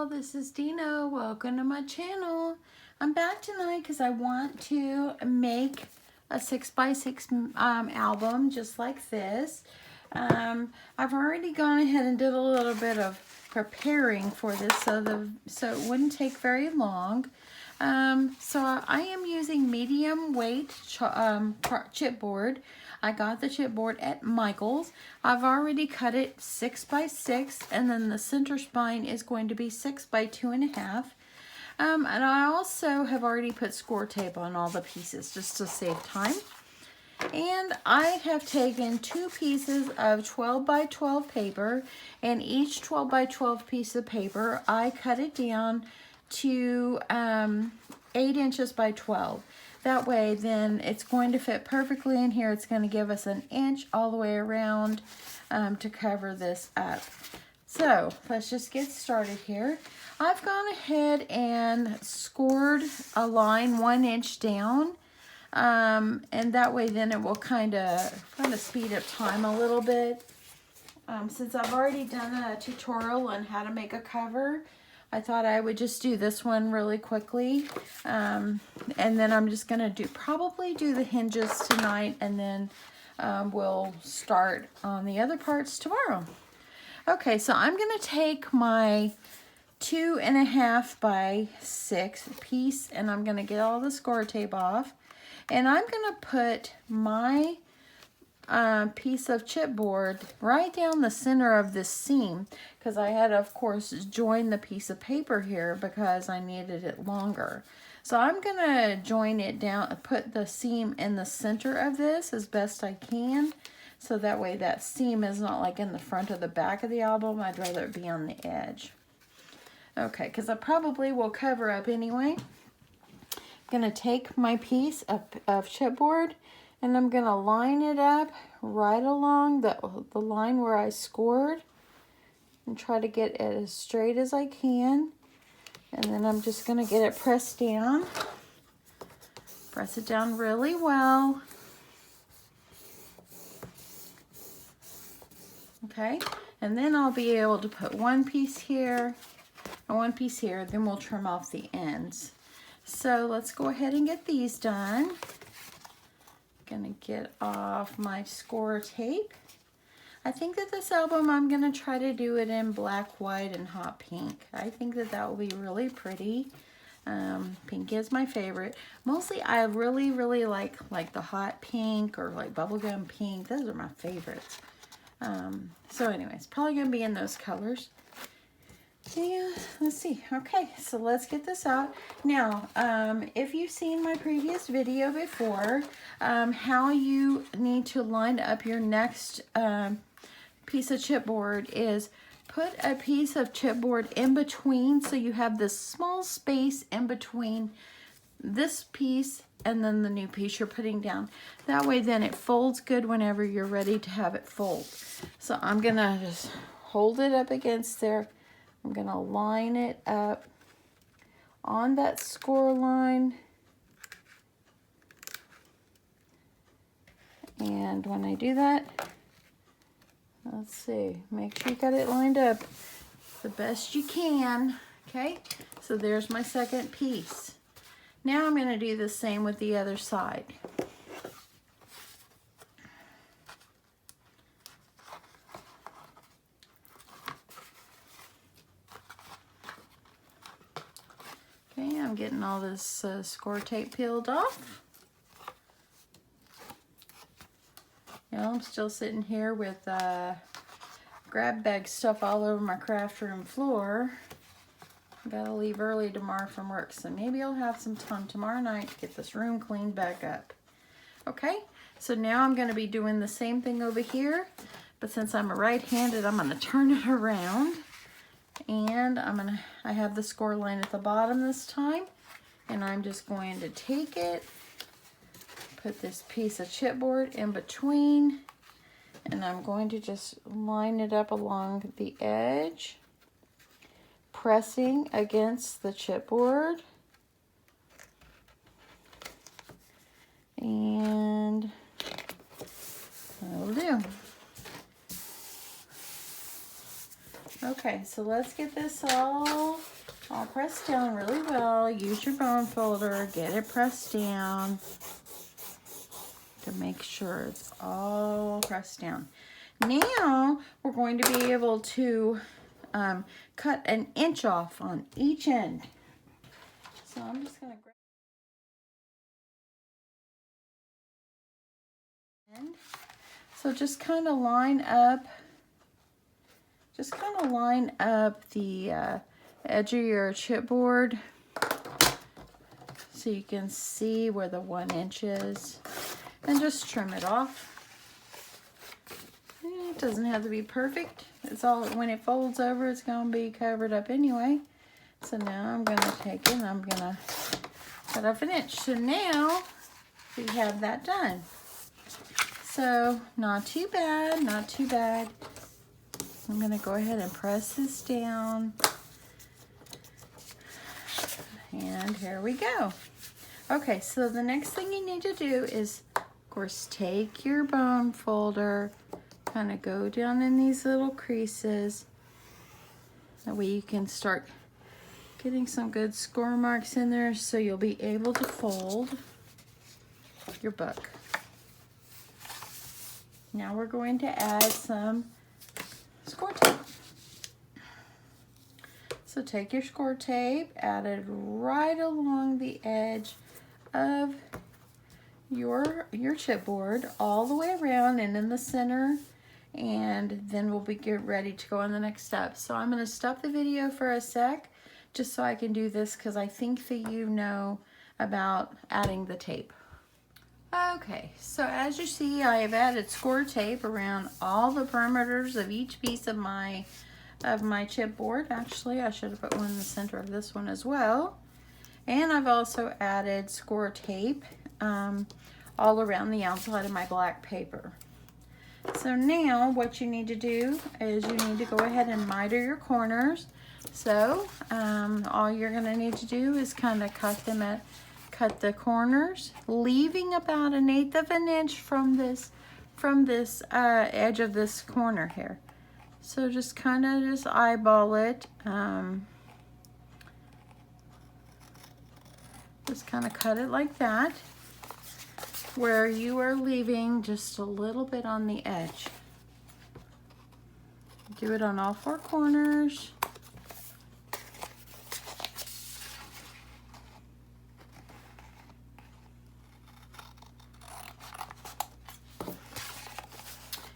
y'all, this is Dina. Welcome to my channel. I'm back tonight because I want to make a 6x6 album just like this. I've already gone ahead and did a little bit of preparing for this so it wouldn't take very long. So I am using medium weight chipboard. I got the chipboard at Michael's. I've already cut it 6x6, and then the center spine is going to be 6x2.5. And I also have already put score tape on all the pieces just to save time. And I have taken 2 pieces of 12x12 paper, and each 12x12 piece of paper, I cut it down to 8 inches by 12. That way, then it's going to fit perfectly in here. It's going to give us an inch all the way around to cover this up. So let's just get started here. I've gone ahead and scored a line 1 inch down. And that way then it will kind of speed up time a little bit. Since I've already done a tutorial on how to make a cover, I thought I would just do this one really quickly. And then I'm just going to probably do the hinges tonight, and then we'll start on the other parts tomorrow. Okay, so I'm going to take my 2.5x6 piece, and I'm going to get all the score tape off. And I'm going to put my piece of chipboard right down the center of this seam, because I had, of course, joined the piece of paper here because I needed it longer. So I'm going to join it down, put the seam in the center of this as best I can, so that way that seam is not like in the front or the back of the album. I'd rather it be on the edge. Okay, because I probably will cover up anyway. I'm going to take my piece of chipboard, and I'm going to line it up right along the line where I scored, and try to get it as straight as I can. And then I'm just going to get it pressed down. Press it down really well. Okay, and then I'll be able to put one piece here and one piece here, then we'll trim off the ends. So let's go ahead and get these done. Gonna get off my score tape. I think that this album, I'm gonna try to do it in black, white, and hot pink. I think that that will be really pretty. Pink is my favorite. Mostly I really like the hot pink or like bubblegum pink. Those are my favorites. So anyways, probably gonna be in those colors. Yeah, let's see. Okay, so let's get this out. Now, if you've seen my previous video before, how you need to line up your next piece of chipboard is put a piece of chipboard in between, so you have this small space in between this piece and then the new piece you're putting down. That way then it folds good whenever you're ready to have it fold. So I'm gonna just hold it up against there. I'm going to line it up on that score line. And when I do that, let's see, make sure you got it lined up the best you can. Okay, so there's my second piece. Now I'm going to do the same with the other side. Okay, I'm getting all this score tape peeled off. Now I'm still sitting here with grab bag stuff all over my craft room floor. Gotta leave early tomorrow from work, so maybe I'll have some time tomorrow night to get this room cleaned back up. Okay, so now I'm going to be doing the same thing over here, but since I'm a right-handed, I'm going to turn it around. And I have the score line at the bottom this time, and I'm just going to take it, put this piece of chipboard in between, and I'm going to just line it up along the edge, pressing against the chipboard. And that'll do. Okay, so let's get this all all pressed down really well. Use your bone folder, get it pressed down to make sure it's all pressed down. Now we're going to be able to cut an inch off on each end. So I'm just going to grab end. So just kind of line up the edge of your chipboard so you can see where the 1 inch is, and just trim it off. It doesn't have to be perfect. It's all, when it folds over, it's going to be covered up anyway. So now I'm going to take it and I'm going to cut off an inch. So now we have that done. So not too bad, not too bad. I'm going to go ahead and press this down. And here we go. Okay, so the next thing you need to do is, of course, take your bone folder, kind of go down in these little creases. That way you can start getting some good score marks in there so you'll be able to fold your book. Now we're going to add some score tape. So take your score tape, add it right along the edge of your chipboard, all the way around and in the center, and then we'll get ready to go on the next step. So I'm going to stop the video for a sec just so I can do this, because I think that you know about adding the tape. Okay, so as you see, I have added score tape around all the perimeters of each piece of my chipboard. Actually, I should have put one in the center of this one as well. And I've also added score tape all around the outside of my black paper. So now what you need to do is you need to go ahead and miter your corners. So all you're going to need to do is kind of cut the corners, leaving about 1/8 of an inch from this edge of this corner here. So just kind of just eyeball it. Just kind of cut it like that, where you are leaving just a little bit on the edge. Do it on all 4 corners.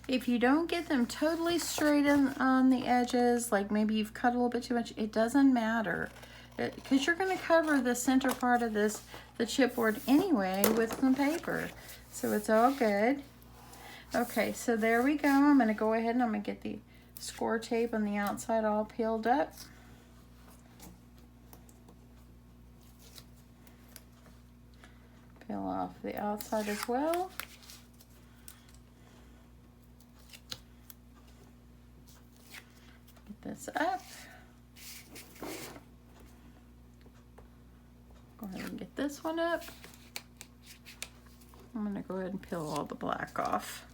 If you don't get them totally straight on the edges, like maybe you've cut a little bit too much, it doesn't matter. Because you're going to cover the center part of the chipboard anyway with some paper. So it's all good. Okay, so there we go. I'm going to go ahead and I'm going to get the score tape on the outside all peeled up. Peel off the outside as well. Get this up. Go ahead and get this one up. I'm going to go ahead and peel all the black off.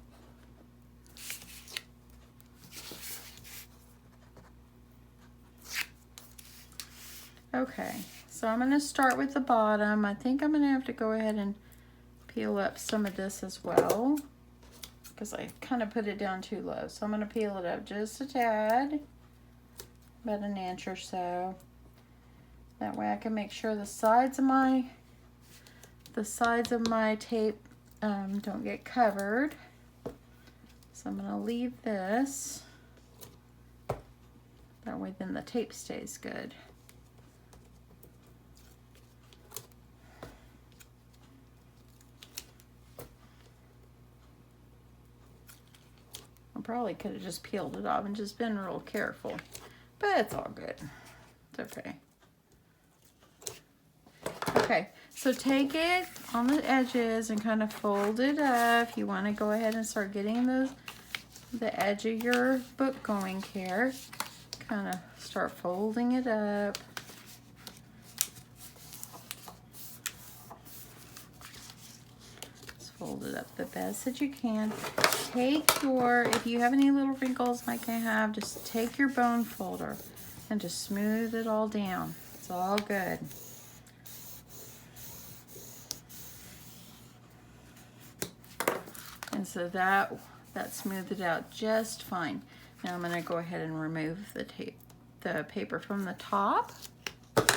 Okay, so I'm going to start with the bottom. I think I'm going to have to go ahead and peel up some of this as well, because I kind of put it down too low. So I'm going to peel it up just a tad, about 1 inch or so. That way I can make sure the sides of my tape don't get covered. So I'm going to leave this. That way then the tape stays good. I probably could have just peeled it off and just been real careful, but it's all good. It's okay. Okay, so take it on the edges and kind of fold it up. You want to go ahead and start getting the edge of your book going here. Kind of start folding it up. Just fold it up the best that you can. If you have any little wrinkles like I have, just take your bone folder and just smooth it all down. It's all good. And so that smoothed it out just fine. Now I'm going to go ahead and remove the paper from the top. Okay,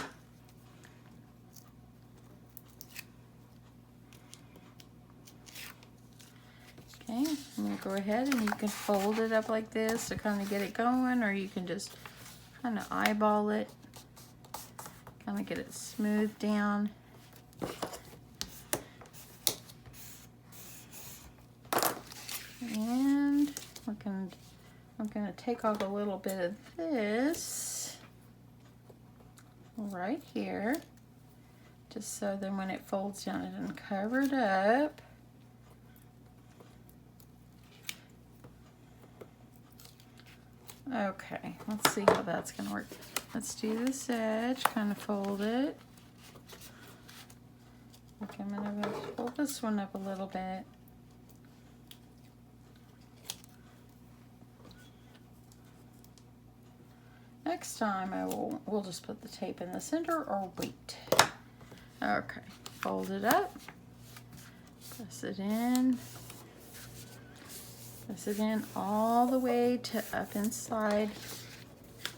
I'm going to go ahead and you can fold it up like this to kind of get it going, or you can just kind of eyeball it, kind of get it smoothed down. And I'm gonna take off a little bit of this right here, just so then when it folds down it doesn't cover it up. Okay, let's see how that's gonna work. Let's do this edge, kind of fold it. Okay, I'm gonna fold this one up a little bit. Next time we'll just put the tape in the center or wait. Okay, fold it up, press it in all the way to up inside.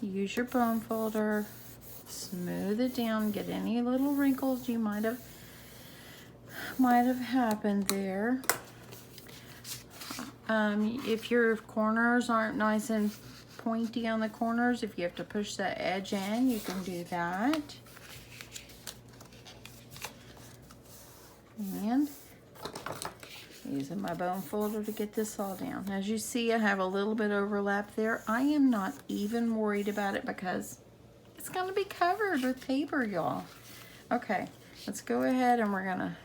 Use your bone folder, smooth it down, get any little wrinkles you might have happened there. If your corners aren't nice and pointy on the corners, if you have to push that edge in, you can do that. And using my bone folder to get this all down. As you see, I have a little bit overlap there. I am not even worried about it because it's going to be covered with paper, y'all. Okay, let's go ahead and we're gonna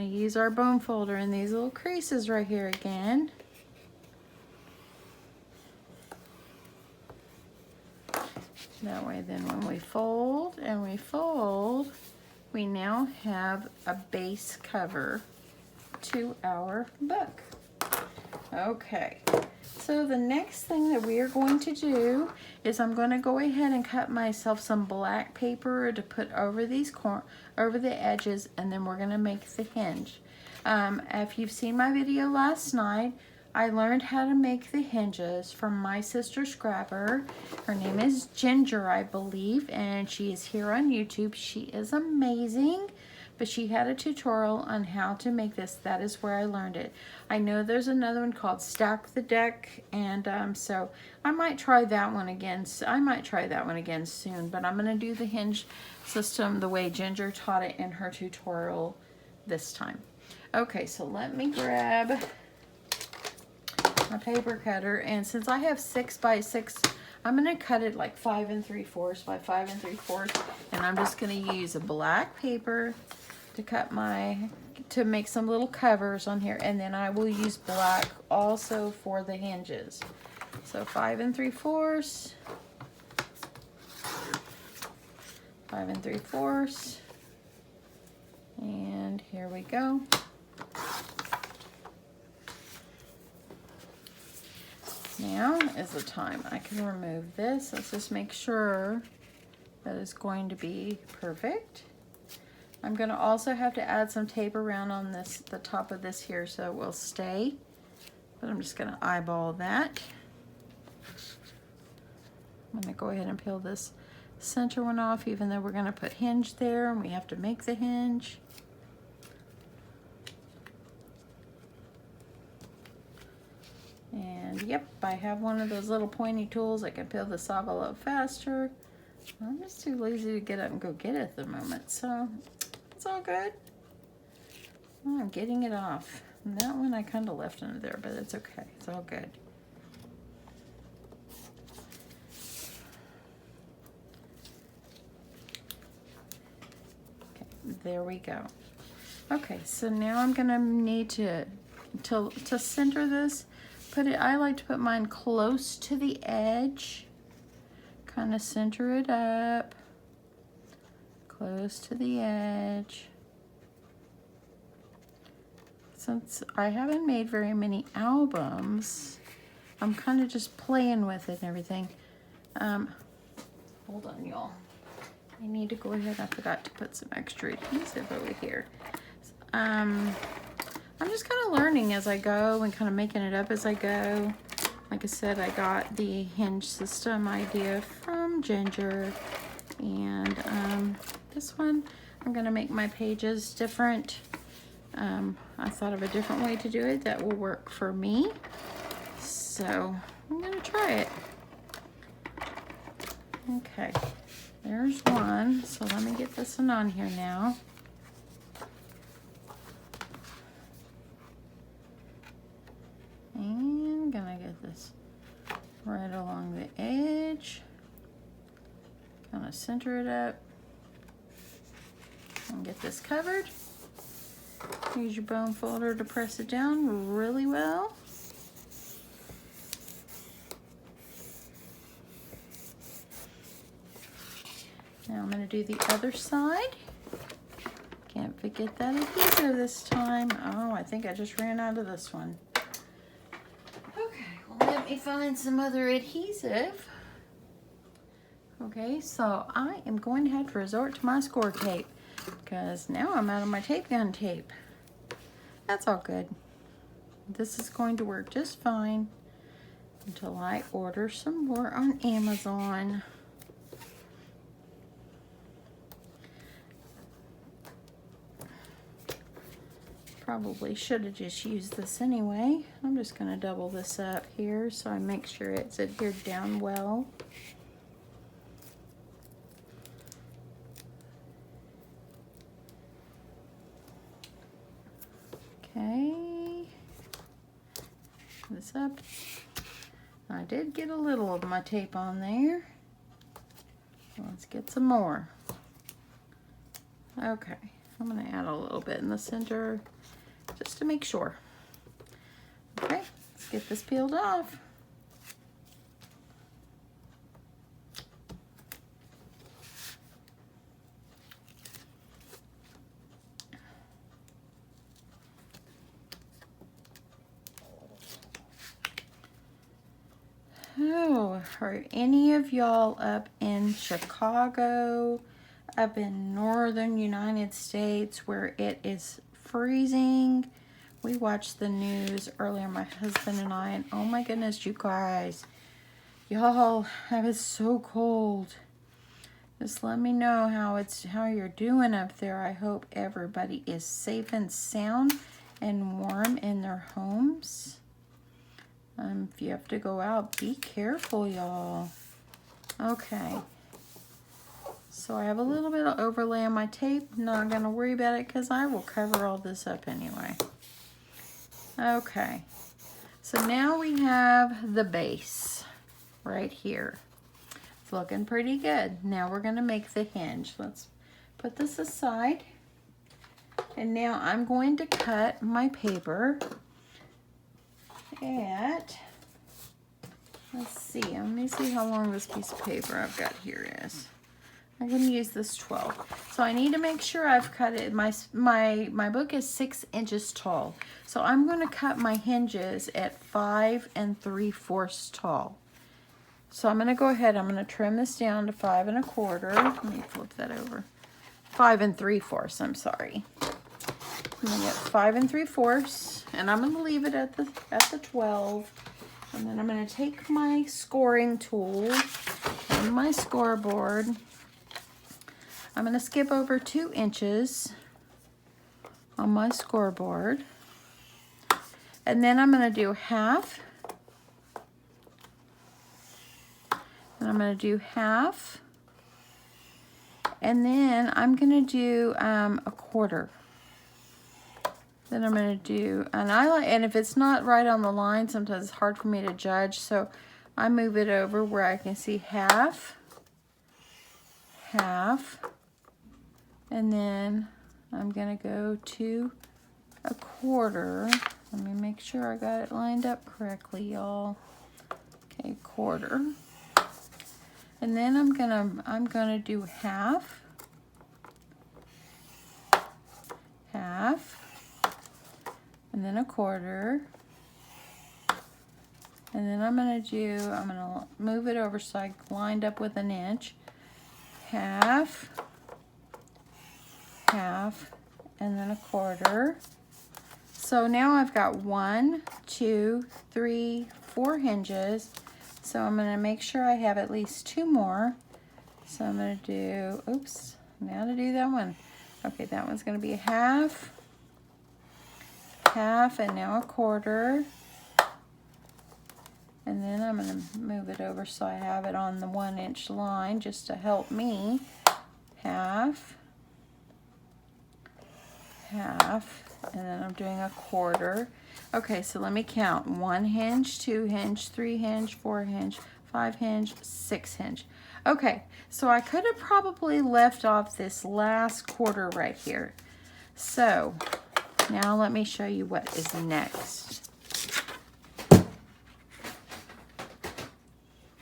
use our bone folder in these little creases right here again. That way then when we fold, we now have a base cover to our book. Okay, so the next thing that we are going to do is I'm going to go ahead and cut myself some black paper to put over these over the edges, and then we're going to make the hinge. If you've seen my video last night, I learned how to make the hinges from my sister Scrapper. Her name is Ginger, I believe, and she is here on YouTube. She is amazing, but she had a tutorial on how to make this. That is where I learned it. I know there's another one called Stack the Deck, and so I might try that one again. Soon, but I'm going to do the hinge system the way Ginger taught it in her tutorial this time. Okay, so let me grab my paper cutter, and since I have 6 by 6, I'm going to cut it like 5 3/4 by 5 3/4, and I'm just going to use a black paper to make some little covers on here, and then I will use black also for the hinges. So 5 3/4, 5 3/4, and here we go. Now is the time I can remove this. Let's just make sure that it's going to be perfect. I'm going to also have to add some tape around on the top of this here so it will stay. But I'm just going to eyeball that. I'm going to go ahead and peel this center one off, even though we're going to put hinge there and we have to make the hinge. And yep, I have one of those little pointy tools. I can peel this off a little faster. I'm just too lazy to get up and go get it at the moment, so it's all good. Oh, I'm getting it off. And that one I kind of left under there, but it's okay. It's all good. Okay, there we go. Okay, so now I'm gonna need to center this. I like to put mine close to the edge, kind of center it up, close to the edge. Since I haven't made very many albums, I'm kind of just playing with it and everything. Hold on, y'all. I need to go ahead. I forgot to put some extra adhesive over here. I'm just kind of learning as I go and kind of making it up as I go. Like I said, I got the hinge system idea from Ginger. And this one, I'm going to make my pages different. I thought of a different way to do it that will work for me. So I'm going to try it. Okay, there's one. So let me get this one on here now. And I'm gonna get this right along the edge. Kind of center it up. And get this covered. Use your bone folder to press it down really well. Now I'm going to do the other side. Can't forget that adhesive this time. Oh, I think I just ran out of this one. Okay, well, let me find some other adhesive. Okay, so I am going to have to resort to my score tape because now I'm out of my tape gun tape. That's all good. This is going to work just fine until I order some more on Amazon. Probably should have just used this anyway. I'm just going to double this up here so I make sure it's adhered down well. Okay. This up. I did get a little of my tape on there. Let's get some more. Okay. I'm going to add a little bit in the center just to make sure. Okay, let's get this peeled off. Oh, are any of y'all up in Chicago, up in northern United States where it is freezing? We watched the news earlier, my husband and I, and oh my goodness, you guys, y'all, that is so cold. Just let me know how you're doing up there. I hope everybody is safe and sound and warm in their homes. If you have to go out, be careful, y'all. Okay. So I have a little bit of overlay on my tape. Not going to worry about it because I will cover all this up anyway. Okay. So now we have the base right here. It's looking pretty good. Now we're going to make the hinge. Let's put this aside. And now I'm going to cut my paper at, let's see, let me see how long this piece of paper I've got here is. I'm going to use this 12. So I need to make sure I've cut it. My book is 6 inches tall. So I'm going to cut my hinges at 5 3/4 tall. So I'm going to go ahead, I'm going to trim this down to 5 1/4. Let me flip that over. 5 3/4, I'm sorry. I'm going to get 5 3/4, and I'm going to leave it at the 12. And then I'm going to take my scoring tool and my scoreboard. I'm going to skip over 2 inches on my scoreboard. And then I'm going to do half. And I'm going to do half. And then I'm going to do a quarter. Then I'm going to do, and if it's not right on the line, sometimes it's hard for me to judge. So I move it over where I can see half, half, and then I'm going to go to a quarter. Let me make sure I got it lined up correctly, y'all. Okay, quarter. And then I'm gonna do half, and then a quarter, and then I'm gonna move it over so I lined up with an inch, half, half, and then a quarter. So now I've got 1, 2, 3, 4 hinges. So I'm going to make sure I have at least 2 more. So I'm going to do, oops, now to do that one. Okay, that one's going to be a half, half, and now a quarter. And then I'm going to move it over so I have it on the 1-inch line just to help me. Half, half, and then I'm doing a quarter. Okay, so let me count. 1 hinge, 2 hinge, 3 hinge, 4 hinge, 5 hinge, 6 hinge. Okay, so I could have probably left off this last quarter right here. So now let me show you what is next.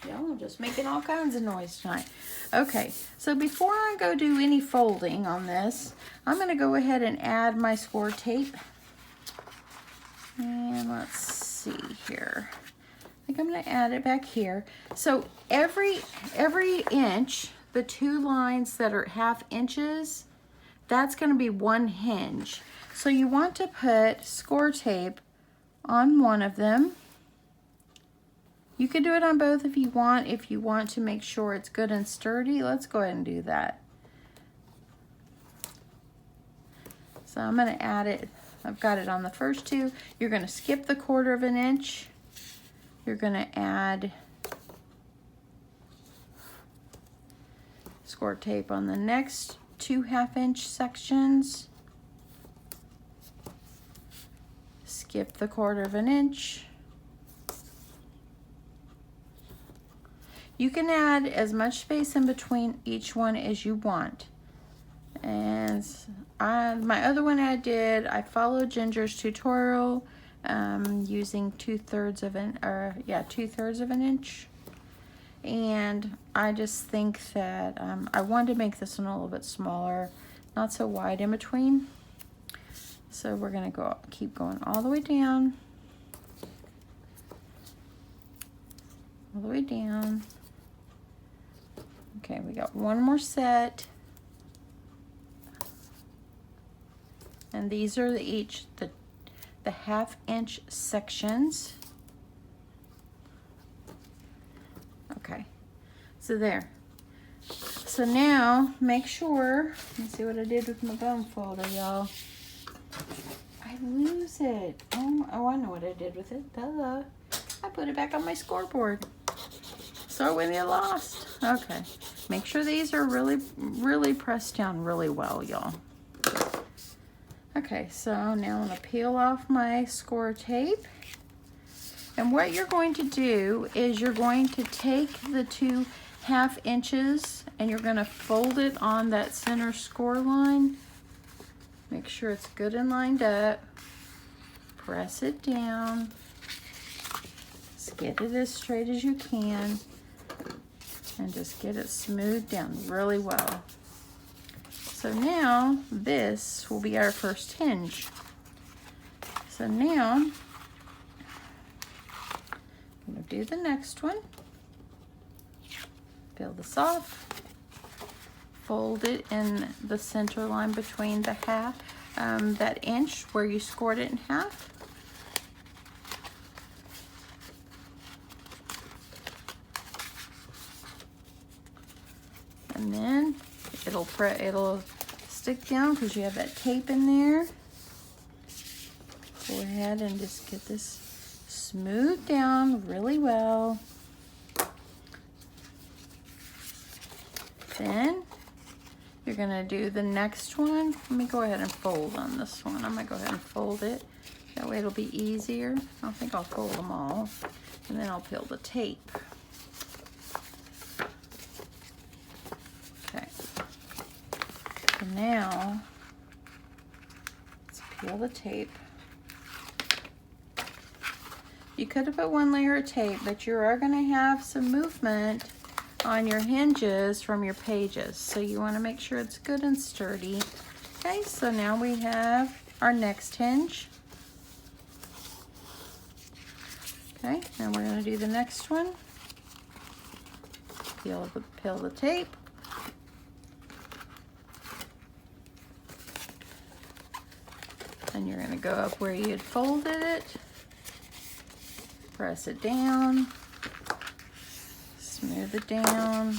Y'all, I'm just making all kinds of noise tonight. Okay, so before I go do any folding on this, I'm going to go ahead and add my score tape. And let's see here. I think I'm going to add it back here. So every inch, the 2 lines that are 1/2 inches, that's going to be 1 hinge. So you want to put score tape on one of them. You can do it on both if you want to make sure it's good and sturdy. Let's go ahead and do that. So I'm going to add it. I've got it on the first 2. You're going to skip the 1/4 inch. You're going to add score tape on the next 2 1/2-inch sections. Skip the 1/4 inch. You can add as much space in between each one as you want. And my other one I followed Ginger's tutorial using 2/3 of an inch. And I just think that I wanted to make this one a little bit smaller, not so wide in between. So we're gonna keep going all the way down. All the way down. Okay, we got one more set. And these are each the 1/2-inch sections. Okay, so there. So now make sure, let's see what I did with my bone folder, y'all. I lose it. Oh, I know what I did with it. Duh. I put it back on my scoreboard. So when you lost. Okay. Make sure these are really pressed down really well, y'all. Okay, so now I'm going to peel off my score tape. And what you're going to do is you're going to take the 2 1/2 inches and you're going to fold it on that center score line. Make sure it's good and lined up. Press it down. Just get it as straight as you can. And just get it smoothed down really well. So now this will be our first hinge. So now I'm going to do the next one. Peel this off. Fold it in the center line between the that inch where you scored it in half. And then it'll stick down because you have that tape in there. Go ahead and just get this smoothed down really well. Then you're gonna do the next one. Let me go ahead and fold on this one. I'm gonna go ahead and fold it. That way it'll be easier. I think I'll fold them all. And then I'll peel the tape. Okay. So now, let's peel the tape. You could have put one layer of tape, but you are gonna have some movement on your hinges from your pages. So you wanna make sure it's good and sturdy. Okay, so now we have our next hinge. Okay, and we're gonna do the next one. Peel the tape. And you're gonna go up where you had folded it, press it down, smooth it down,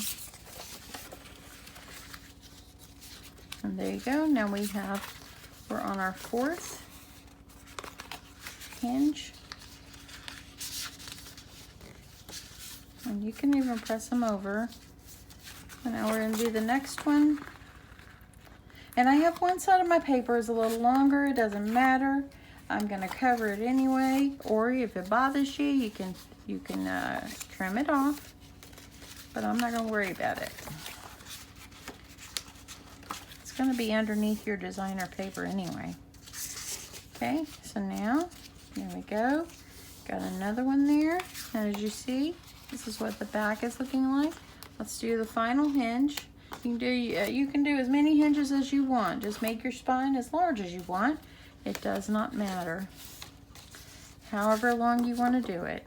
and there you go. Now we're on our 4th hinge. And you can even press them over. And now we're gonna do the next one. And I have one side of my paper is a little longer, it doesn't matter. I'm gonna cover it anyway, or if it bothers you, you can trim it off, but I'm not gonna worry about it. It's gonna be underneath your designer paper anyway. Okay, so now, there we go. Got another one there, and as you see, this is what the back is looking like. Let's do the final hinge. You can do as many hinges as you want. Just make your spine as large as you want. It does not matter. However long you want to do it.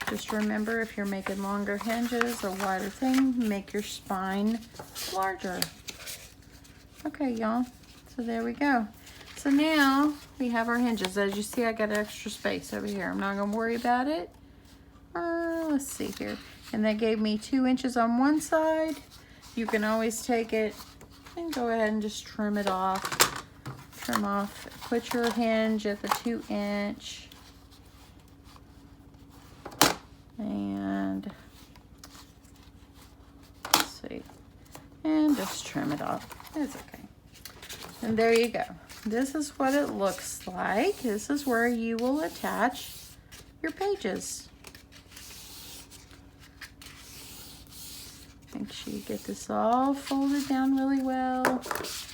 Just remember, if you're making longer hinges or wider thing, make your spine larger. Okay, y'all. So there we go. So now we have our hinges. As you see, I got extra space over here. I'm not going to worry about it. Let's see here. And that gave me 2 inches on one side. You can always take it and go ahead and just trim it off. Trim off. Put your hinge at the 2 inch. And let's see. And just trim it off. It's okay. And there you go. This is what it looks like. This is where you will attach your pages. Make sure you get this all folded down really well.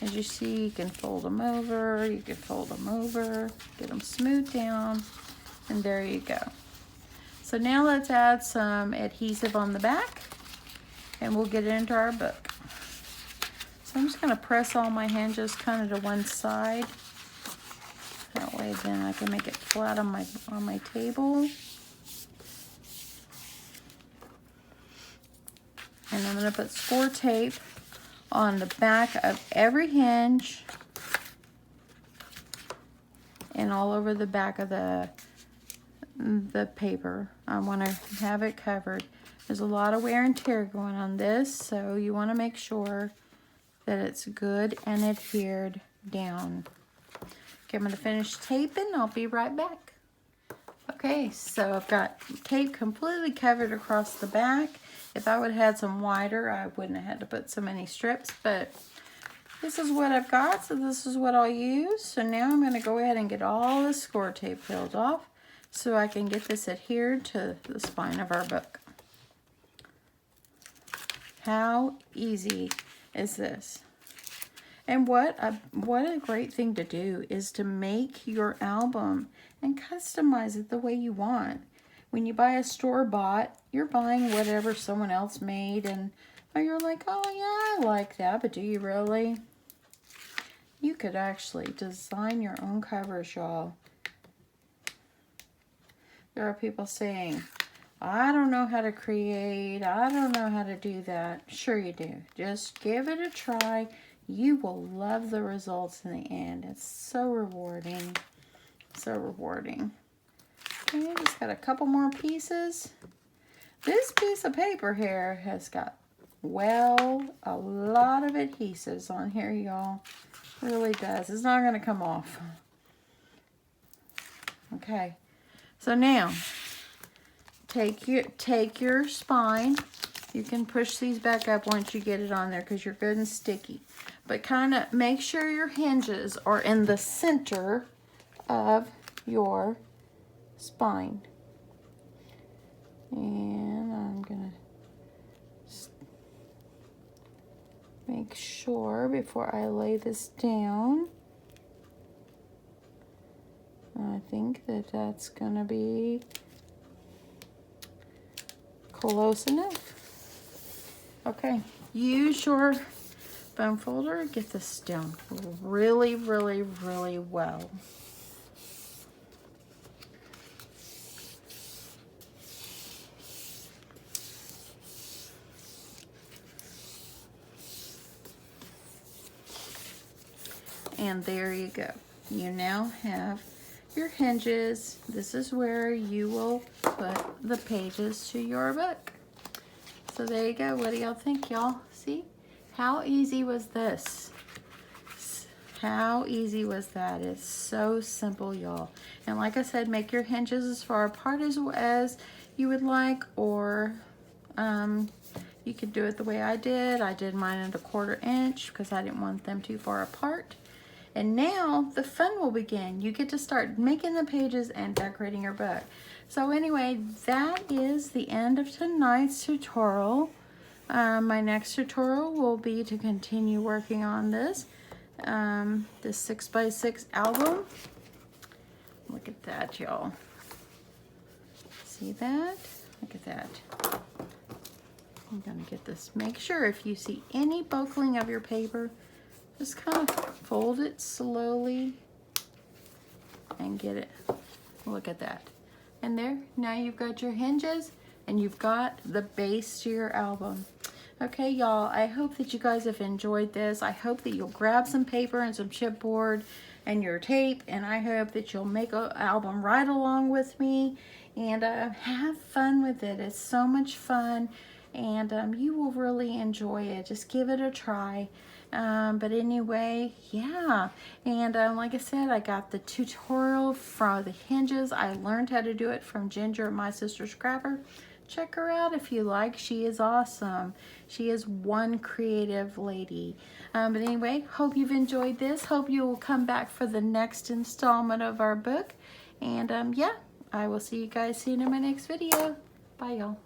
As you see, you can fold them over, you can fold them over, get them smoothed down, and there you go. So now let's add some adhesive on the back, and we'll get it into our book. So I'm just gonna press all my hinges kind of to one side. That way then I can make it flat on my table. And I'm going to put score tape on the back of every hinge and all over the back of the paper. I want to have it covered. There's a lot of wear and tear going on this, so you want to make sure that it's good and adhered down. Okay, I'm going to finish taping. I'll be right back. Okay, so I've got tape completely covered across the back. If I would have had some wider, I wouldn't have had to put so many strips, but this is what I've got, so this is what I'll use. So now I'm going to go ahead and get all the score tape peeled off so I can get this adhered to the spine of our book. How easy is this? And what a great thing to do is to make your album and customize it the way you want. When you buy a store-bought, you're buying whatever someone else made, and you're like, oh yeah, I like that, but do you really? You could actually design your own covers, y'all. There are people saying, I don't know how to create, I don't know how to do that. Sure you do. Just give it a try. You will love the results in the end. It's so rewarding. So rewarding. Okay, just got a couple more pieces. This piece of paper here has got, well, a lot of adhesives on here, y'all. Really does. It's not going to come off. Okay, so now take your spine. You can push these back up once you get it on there because you're good and sticky. But kind of make sure your hinges are in the center of your spine. And I'm gonna make sure before I lay this down. I think that that's gonna be close enough. Okay, use your bone folder, get this down really, really, really well. And there you go. You now have your hinges. This is where you will put the pages to your book. So there you go. What do y'all think, y'all? See? How easy was this? How easy was that? It's so simple, y'all. And like I said, make your hinges as far apart as you would like, or you could do it the way I did. I did mine at 1/4 inch because I didn't want them too far apart. And now the fun will begin. You get to start making the pages and decorating your book. So anyway, that is the end of tonight's tutorial. My next tutorial will be to continue working on this 6x6 album. Look at that, y'all. See that? Look at that. I'm gonna get this. Make sure if you see any buckling of your paper, just kind of fold it slowly and get it. Look at that. And there, now you've got your hinges and you've got the base to your album. Okay, y'all, I hope that you guys have enjoyed this. I hope that you'll grab some paper and some chipboard and your tape, and I hope that you'll make an album right along with me and have fun with it. It's so much fun, and you will really enjoy it. Just give it a try. But anyway, yeah, and like I said, I got the tutorial for the hinges. I learned how to do it from Ginger, my sister Scrapper. Check her out if you like. She is awesome. She is one creative lady. But anyway, hope you've enjoyed this. Hope you will come back for the next installment of our book. And yeah, I will see you guys soon in my next video. Bye, y'all.